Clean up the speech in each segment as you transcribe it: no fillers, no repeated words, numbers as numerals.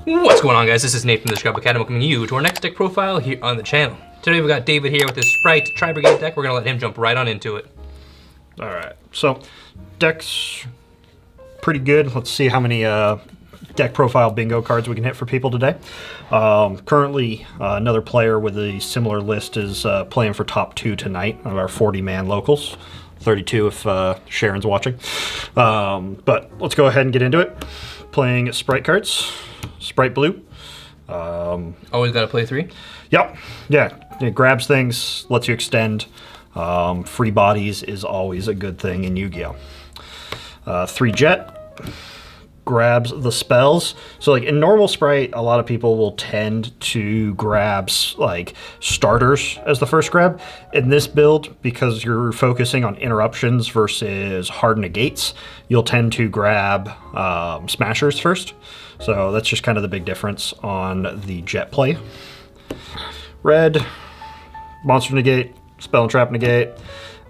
What's going on, guys? This is Nate from the Scrub Academy, welcoming you to our next deck profile here on the channel. Today we've got David here with his Sprite Tri-Brigade deck. We're gonna let him jump right on into it. All right, so deck's pretty good. Let's see how many deck profile bingo cards we can hit for people today. Currently, another player with a similar list is playing for top 2 tonight of our 40-man locals. 32 if Sharon's watching. But let's go ahead and get into it. Playing Sprite cards. Sprite blue. Always gotta play 3? Yep. Yeah. It grabs things, lets you extend. Free bodies is always a good thing in YuGiOh. 3 jet. Grabs the spells. So like in normal Sprite, a lot of people will tend to grab like starters as the first grab. In this build, because you're focusing on interruptions versus hard negates, you'll tend to grab smashers first. So that's just kind of the big difference on the jet play. Red, monster negate, spell and trap negate,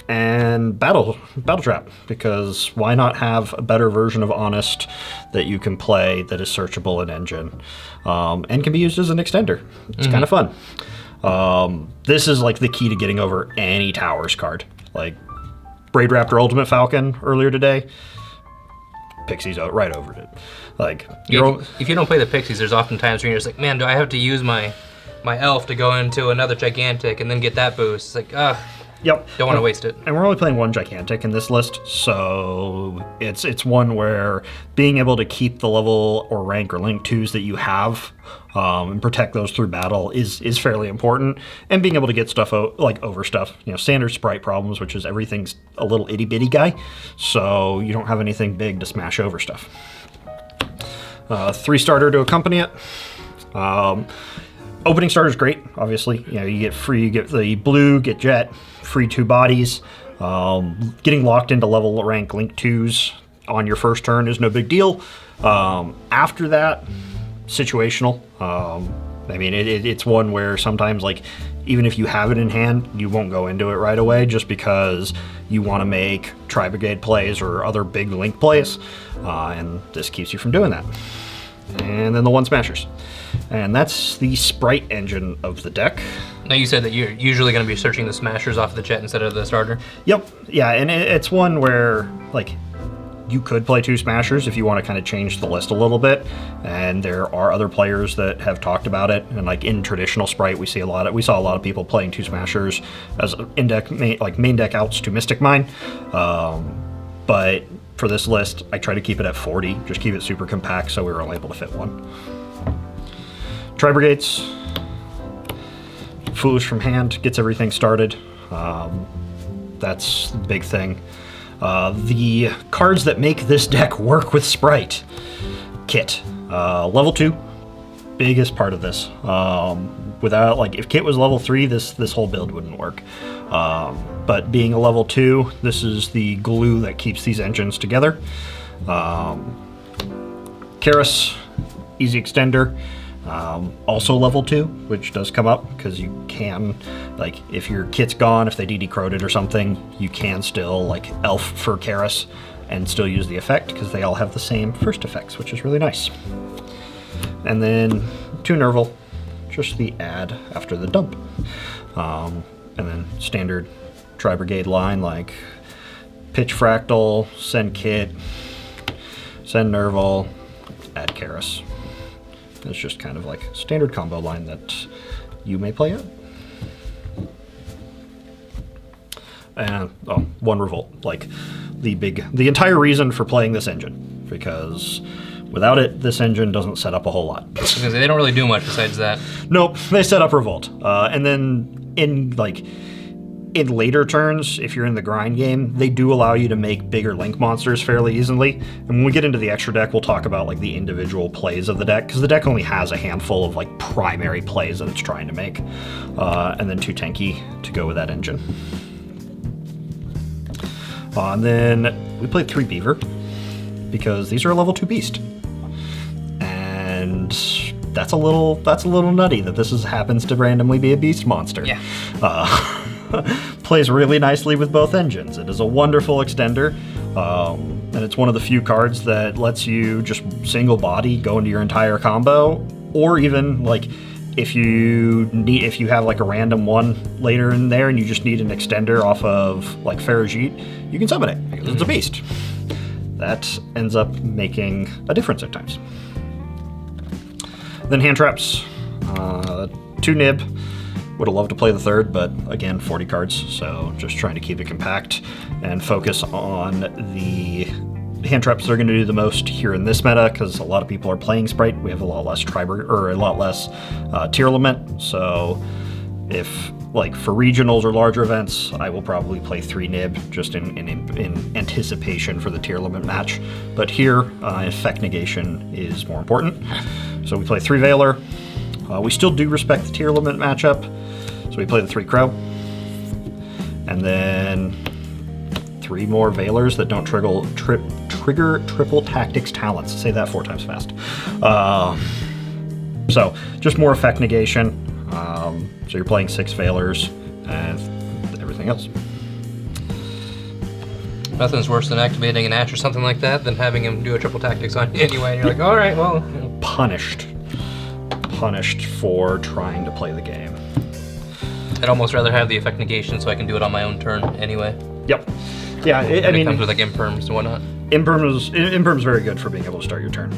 and battle trap, because why not have a better version of Honest that you can play that is searchable in engine and can be used as an extender. It's kind of fun. This is like the key to getting over any towers card. Like Braid Raptor Ultimate Falcon earlier today, Pixies right over it. Like if you don't play the Pixies, there's often times where you're just like, man, do I have to use my elf to go into another gigantic and then get that boost? It's like, ugh. Yep. Don't want to waste it. And we're only playing 1 gigantic in this list, so it's one where being able to keep the level or rank or link 2s that you have and protect those through battle is fairly important. And being able to get stuff over stuff. You know, standard Sprite problems, which is everything's a little itty bitty guy, so you don't have anything big to smash over stuff. 3 starter to accompany it. Opening starter is great, obviously. You know, you get the blue, get jet, free 2 bodies. Getting locked into level rank link 2s on your first turn is no big deal. After that, situational. I mean, it's one where sometimes, like, even if you have it in hand, you won't go into it right away just because you want to make Tri-Brigade plays or other big link plays, and this keeps you from doing that. And then the 1 smashers. And that's the Sprite engine of the deck. Now you said that you're usually going to be searching the smashers off the jet instead of the starter? Yep. Yeah, and it's one where, like, you could play 2 smashers if you want to kind of change the list a little bit. And there are other players that have talked about it. And like in traditional Sprite, we saw a lot of people playing 2 smashers as main deck outs to Mystic Mine. But for this list, I try to keep it at 40, just keep it super compact so we were only able to fit 1. Tri-Brigades, Foolish from hand, gets everything started. That's the big thing. The cards that make this deck work with Sprite. Kit, level 2, biggest part of this. Without, like, if Kit was level 3, this whole build wouldn't work. But being a level 2, this is the glue that keeps these engines together. Karis, easy extender. Also level 2, which does come up because you can, like, if your kit's gone, if they DD corroded or something, you can still, like, elf for Karis and still use the effect because they all have the same first effects, which is really nice. And then 2 Nerval, just the add after the dump. And then standard Tri-Brigade line like pitch Fractal, send Kit, send Nerval, add Karis. It's just kind of like standard combo line that you may play out. And 1 Revolt, like the entire reason for playing this engine, because without it, this engine doesn't set up a whole lot. Because they don't really do much besides that. Nope, they set up Revolt, and then in later turns, if you're in the grind game, they do allow you to make bigger link monsters fairly easily. And when we get into the extra deck, we'll talk about like the individual plays of the deck, because the deck only has a handful of like primary plays that it's trying to make. And then 2 tanky to go with that engine. And then we played 3 Beaver, because these are a level 2 beast. And that's a little nutty that this happens to randomly be a beast monster. Yeah. Plays really nicely with both engines. It is a wonderful extender. And it's one of the few cards that lets you just single body go into your entire combo, or even like if you have like a random one later in there and you just need an extender off of like Farajit, you can summon it because it's a beast. That ends up making a difference at times. Then hand traps, 2 nib. Would have loved to play the third, but again, 40 cards, so just trying to keep it compact and focus on the hand traps that are going to do the most here in this meta, because a lot of people are playing Sprite. We have a lot less tier limit, so if like for regionals or larger events, I will probably play 3 nib just in anticipation for the tier limit match. But here, effect negation is more important. So we play 3 Veiler. We still do respect the tier limit matchup, so we play the 3 Crow. And then 3 more Veilers that don't trigger triple tactics talents. Say that 4 times fast. So just more effect negation. So you're playing 6 Veilers and everything else. Nothing's worse than activating an Ash or something like that than having him do a triple tactics on you anyway. And you're like, all right, well. Punished for trying to play the game. I'd almost rather have the effect negation so I can do it on my own turn anyway. Yep. Yeah, I mean, it comes with like imperms and whatnot. Imperm's very good for being able to start your turn.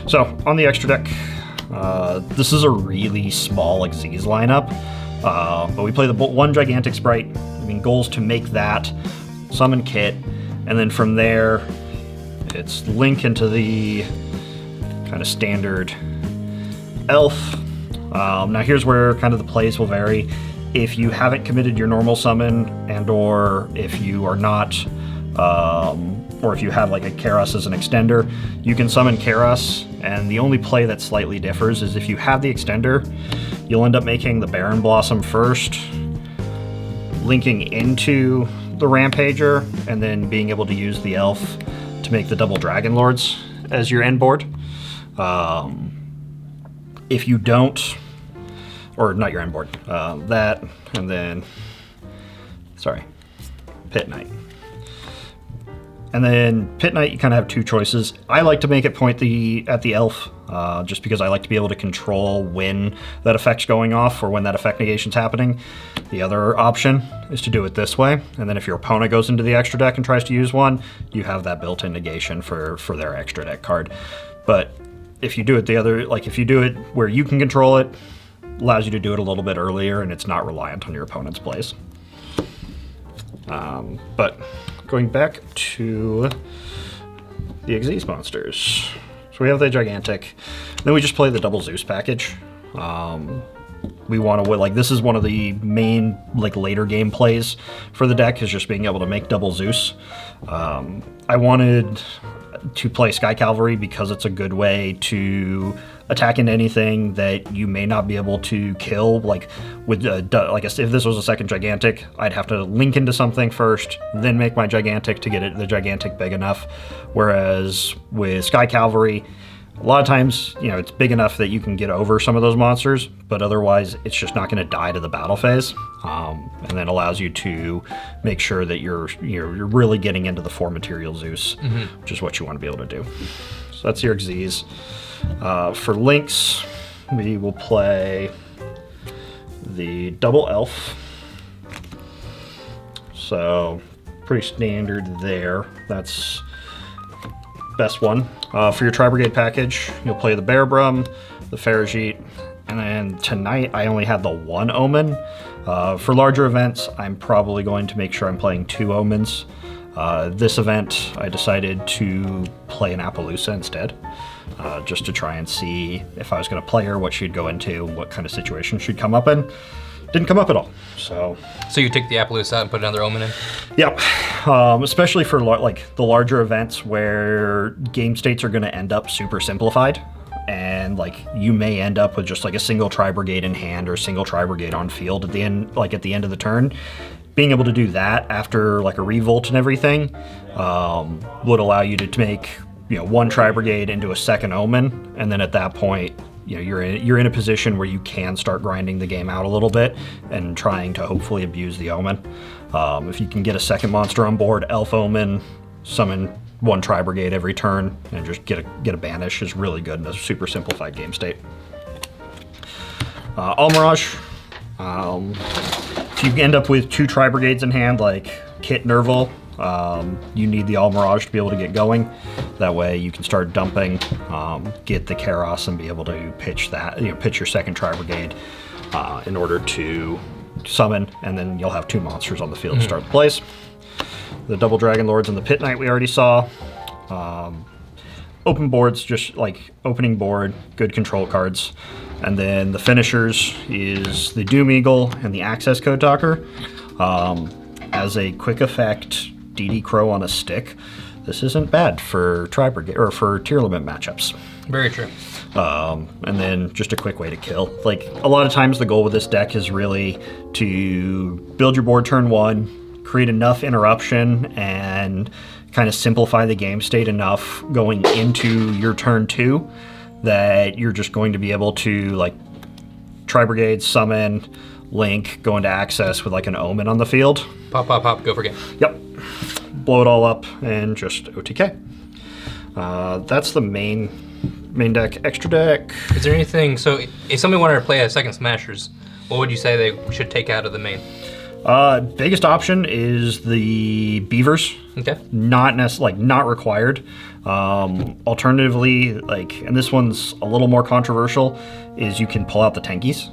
So on the extra deck, this is a really small Xyz lineup, but we play the 1 gigantic Sprite. I mean, goals to make that, summon Kit, and then from there, it's Link into the kind of standard elf. Now here's where kind of the plays will vary. If you haven't committed your normal summon, and or if you are not, or if you have like a Karos as an extender, you can summon Karos, and the only play that slightly differs is if you have the extender, you'll end up making the Baron Blossom first, linking into the Rampager, and then being able to use the elf to make the double Dragon Lords as your end board. If you don't, or not your end board, that, and then, Pit Knight. And then Pit Knight, you kind of have 2 choices. I like to make it point at the elf, just because I like to be able to control when that effect's going off or when that effect negation's happening. The other option is to do it this way, and then if your opponent goes into the extra deck and tries to use one, you have that built-in negation for their extra deck card. But if you do it if you do it where you can control it, allows you to do it a little bit earlier, and it's not reliant on your opponent's plays. But going back to the Xyz monsters. So we have the gigantic, then we just play the double Zeus package. We want to, like, this is one of the main, like, later game plays for the deck, is just being able to make double Zeus. I wanted to play Sky Cavalry because it's a good way to attack into anything that you may not be able to kill. Like with like if this was a second gigantic, I'd have to link into something first, then make my gigantic to get the gigantic big enough. Whereas with Sky Cavalry, a lot of times, you know, it's big enough that you can get over some of those monsters, but otherwise it's just not going to die to the battle phase, and then allows you to make sure that you're really getting into the 4 material Zeus, which is what you want to be able to do. So that's your Xyz. For links, we will play the double elf. So pretty standard there. That's best one. For your Tri-Brigade package, you'll play the Bear Brum, the Farajit, and then tonight I only had the 1 Omen. For larger events, I'm probably going to make sure I'm playing 2 Omens. This event, I decided to play an Appaloosa instead, just to try and see if I was going to play her, what she'd go into, what kind of situation she'd come up in. Didn't come up at all. So you took the Appaloosa out and put another Omen in? Yep. Especially for like the larger events where game states are going to end up super simplified, and like you may end up with just like a single Tri-Brigade in hand or a single Tri-Brigade on field at the end, like at the end of the turn. Being able to do that after like a revolt and everything would allow you to make, you know, 1 Tri-Brigade into a second Omen, and then at that point, you know, you're in a position where you can start grinding the game out a little bit and trying to hopefully abuse the Omen. If you can get a second monster on board, Elf Omen, summon 1 Tri-Brigade every turn, and just get a banish is really good in a super simplified game state. All Mirage. If you end up with 2 Tri-Brigades in hand, like Kit Nerval, you need the All Mirage to be able to get going. That way you can start dumping, get the Karos, and be able to pitch that, pitch your second Tri-Brigade in order to summon, and then you'll have 2 monsters on the field to start the plays. The Double Dragon Lords and the Pit Knight we already saw. Open boards, just like opening board, good control cards. And then the finishers is the Doom Eagle and the Access Code Talker. As a quick effect, DD Crow on a stick. This isn't bad for Tri-Brigade or for tier limit matchups. Very true. And then just a quick way to kill. Like, a lot of times the goal with this deck is really to build your board turn 1, create enough interruption, and kind of simplify the game state enough going into your turn 2 that you're just going to be able to, like, Tri-Brigade, summon, Link, go into Access with like an Omen on the field. Pop, pop, pop, go for game. Yep. Blow it all up and just OTK. That's the main deck. Extra deck. Is there anything, so if somebody wanted to play a second Smashers, what would you say they should take out of the main? Biggest option is the Beavers. Okay. Not required. Alternatively, and this one's a little more controversial, is you can pull out the Tankies.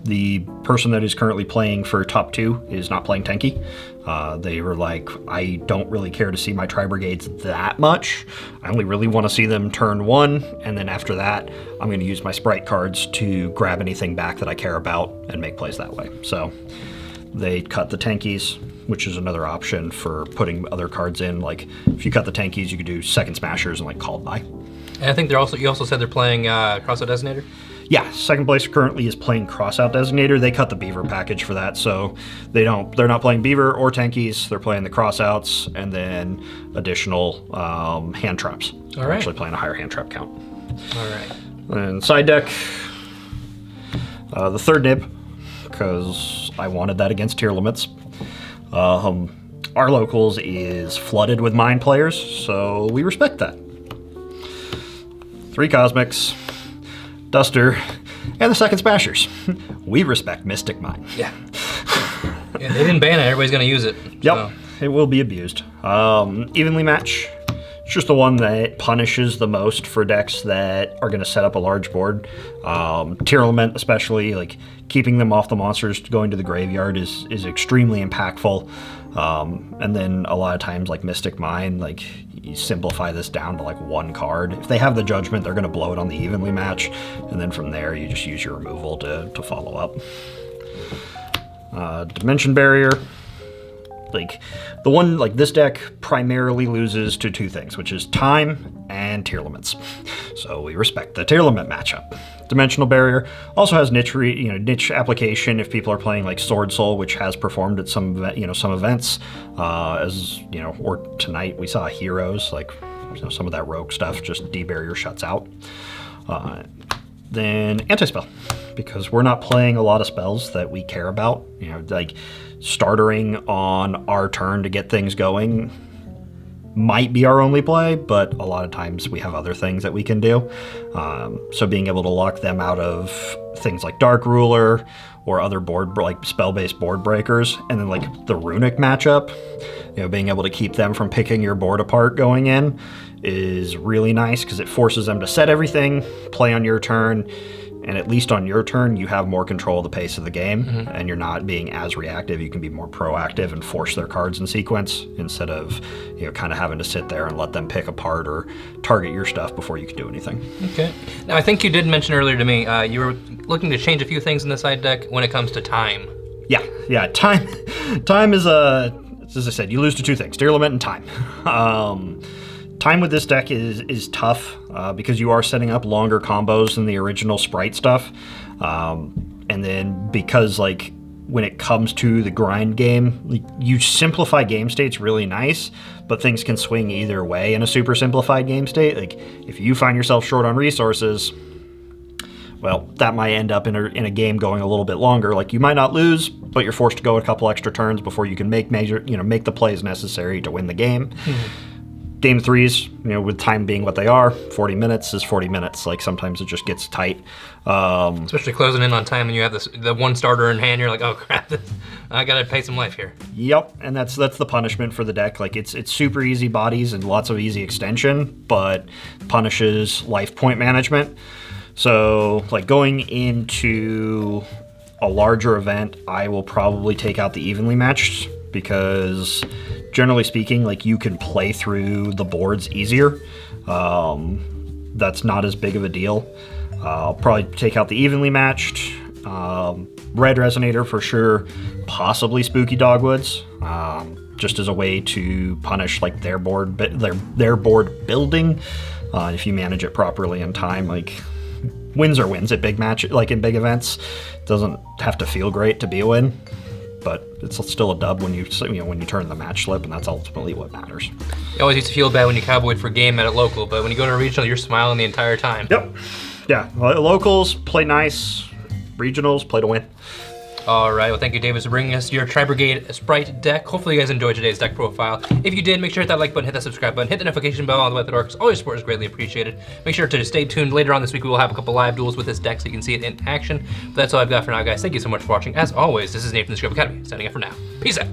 The person that is currently playing for top 2 is not playing Tanky. They were like, I don't really care to see my Tri-Brigades that much. I only really want to see them turn 1, and then after that, I'm going to use my Sprite cards to grab anything back that I care about and make plays that way. So they cut the Tankies, which is another option for putting other cards in. Like, if you cut the Tankies, you could do second Smashers and Called By. And I think you also said they're playing Crossout Designator? Yeah, second place currently is playing Crossout Designator. They cut the Beaver package for that, so they're not playing Beaver or Tankies. They're playing the Crossouts and then additional hand traps. All They're right. actually playing a higher hand trap count. All right. And side deck, the third nib, because I wanted that against tier limits. Our locals is flooded with Mind players, so we respect that. 3 Cosmics, Duster, and the second Smashers. We respect Mystic Mine. Yeah. Yeah, they didn't ban it. Everybody's going to use it. Yep, So. it will be abused. Evenly Match. It's just the one that punishes the most for decks that are going to set up a large board. Tier Element, especially, keeping them off the monsters going to the graveyard is extremely impactful. And then a lot of times, Mystic Mine, you simplify this down to 1 card. If they have the Judgment, they're going to blow it on the Evenly Match, and then from there you just use your removal to follow up. Dimension Barrier. This deck primarily loses to 2 things, which is time and tier limits. So we respect the tier limit matchup. Dimensional Barrier also has niche application if people are playing Sword Soul, which has performed at some events. Or tonight we saw Heroes, some of that rogue stuff, just D-Barrier shuts out. Then Anti-Spell, because we're not playing a lot of spells that we care about. Startering on our turn to get things going might be our only play, but a lot of times we have other things that we can do. So being able to lock them out of things like Dark Ruler or other spell-based board breakers, and then the Runic matchup, being able to keep them from picking your board apart going in is really nice because it forces them to set everything, play on your turn, and at least on your turn, you have more control of the pace of the game, and you're not being as reactive. You can be more proactive and force their cards in sequence instead of, kind of having to sit there and let them pick apart or target your stuff before you can do anything. Okay. Now, I think you did mention earlier to me, you were looking to change a few things in the side deck when it comes to time. Yeah. Time is as I said, you lose to 2 things, tier limit and time. Time with this deck is tough because you are setting up longer combos than the original Sprite stuff. And then because when it comes to the grind game, you simplify game states really nice, but things can swing either way in a super simplified game state. If you find yourself short on resources, well, that might end up in a game going a little bit longer. You might not lose, but you're forced to go a couple extra turns before you can make make the plays necessary to win the game. Game threes, with time being what they are, 40 minutes is 40 minutes. Like, sometimes it just gets tight. Especially closing in on time and you have the one starter in hand, you're like, oh crap, I gotta pay some life here. Yep, and that's the punishment for the deck. Like, it's super easy bodies and lots of easy extension, but punishes life point management. So, like, going into a larger event, I will probably take out the evenly matched, because generally speaking, like, you can play through the boards easier. That's not as big of a deal. I'll probably take out the evenly matched. Red Resonator for sure, possibly Spooky Dogwoods, just as a way to punish like their board building. If you manage it properly in time, like, wins are wins at big match, like in big events. It doesn't have to feel great to be a win, but it's still a dub when you turn the match slip, and that's ultimately what matters. It always used to feel bad when you cowboyed for game at a local, but when you go to a regional, you're smiling the entire time. Yep. Yeah. Locals play nice. Regionals play to win. All right, well, thank you, David, for bringing us your Tri-Brigade Spright deck. Hopefully you guys enjoyed today's deck profile. If you did, make sure to hit that like button, hit that subscribe button, hit the notification bell on the way at the door, because all your support is greatly appreciated. Make sure to stay tuned. Later on this week, we will have a couple live duels with this deck so you can see it in action. But that's all I've got for now, guys. Thank you so much for watching. As always, this is Nathan from the Scrub Academy, signing off for now. Peace out.